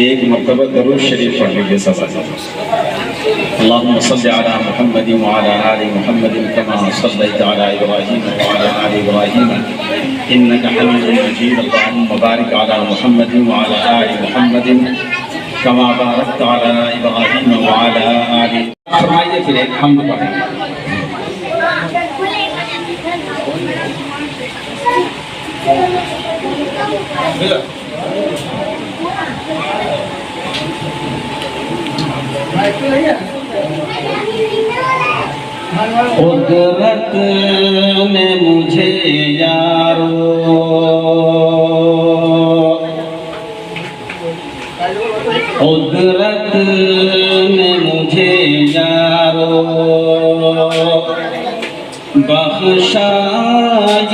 एक मर्तबा दरूद शरीफ पढ़ लीजिए सब अल्लाहुम्मा सल्लि अला मुहम्मद व अला आलि मुहम्मद कमा सल्लैता अला इब्राहीम व अला आलि इब्राहीम इन्नका हमीदुम मजीद अल्लाहुम्मा बारिक अला मुहम्मद व अला आलि मुहम्मद कमा बारकता अला इब्राहीम व अला आलि फरमाइए फिर एक हम्द पढ़ेंगे कुदरत ने मुझे यारो कुदरत ने मुझे यारो बख्शा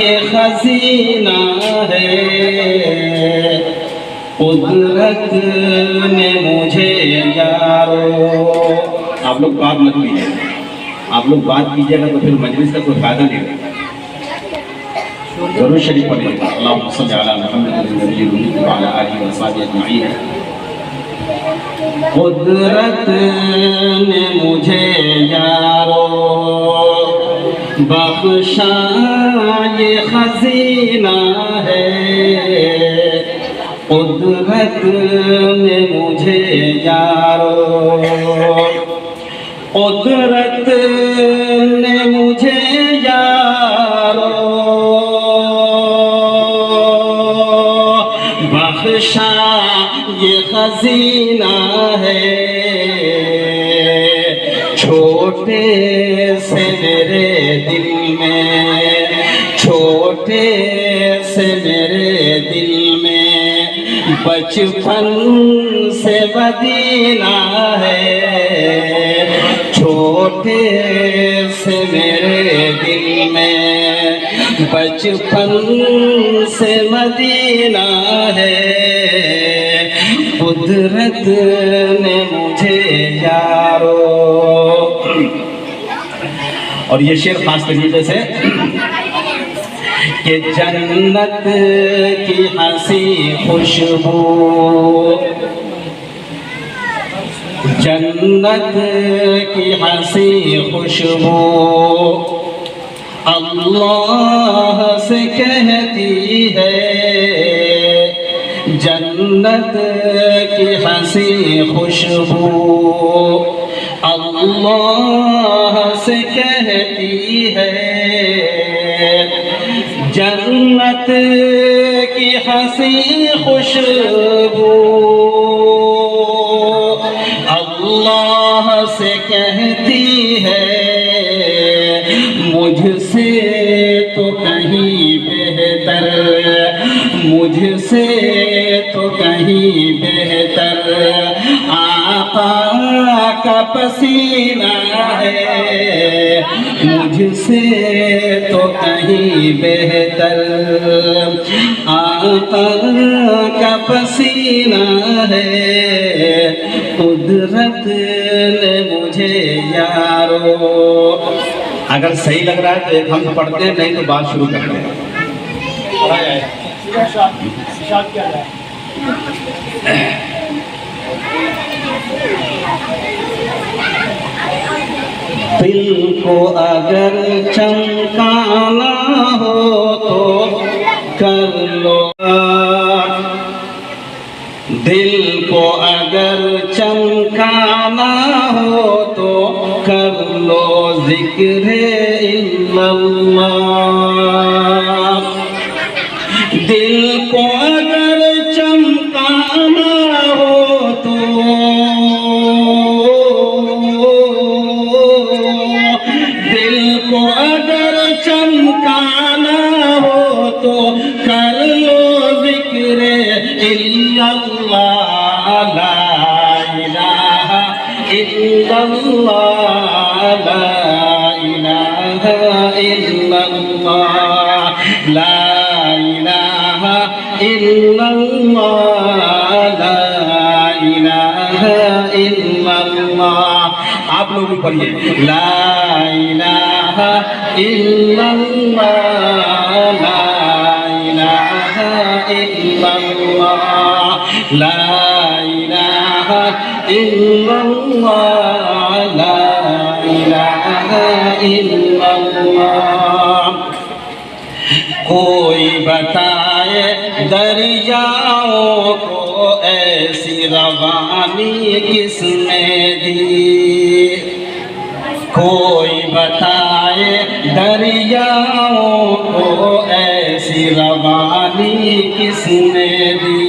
ये खजीना है कुदरत ने मुझे यारो। आप लोग बात मत कीजिए, आप लोग बात कीजिएगा तो फिर मजलिस का कोई फायदा नहीं रहेगा। ज़रूर शरीफ पढ़िएगा अल्लाहुम्मा सल्लि अला मुहम्मद व अला आलिहि व अस्हाबिहि अजमईन। कुदरत ने मुझे यारो बख्शा ये खजीना है कुदरत ने मुझे यारो कुदरत ने मुझे यारो बख्शा ये खजीना है छोटे से मेरे दिल में छोटे से मेरे दिल में बचपन से मदीना है छोटे से मेरे दिल में बचपन से मदीना है कुदरत ने मुझे यारो। और ये शेर खास तरीके से कि जन्नत की हंसी खुशबू जन्नत की हंसी खुशबू अल्लाह से कहती है जन्नत की हंसी खुशबू अल्लाह से कहती है जन्नत की हंसी खुशबू अल्लाह से कहती है मुझसे तो कहीं बेहतर मुझसे मुझसे तो कहीं बेहतर आका का पसीना है, मुझसे तो कहीं बेहतर आका का पसीना है, कुदरत ने मुझे यारो। अगर सही लग रहा है तो एक हम पढ़ते हैं, नहीं तो बात शुरू करते हैं। दिल को अगर चमकाना हो तो कर लो, दिल को अगर चमकाना हो तो कर लो जिक्र इल्लल्लाह। दिल को अगर चमकाना हो तो, दिल को अगर चमकाना हो तो कर लो जिक्र इल्लल्लाह। ला इलाहा इल्लल्लाह, ला इलाहा इल्लल्लाह, ला इलाहा इल्लल्लाह, ला इलाहा इल्लल्लाह। आप लोग भी पढ़िए, ला इलाहा इल्लल्लाह, ला इलाहा इल्लल्लाह, ला इलाहा इल्लल्लाह, ला इलाहा इल्लल्लाह। कोई बताए दरियाओं को ऐसी रवानी किसने दी, कोई बताए दरियाओं को ऐसी रवानी किसने दी।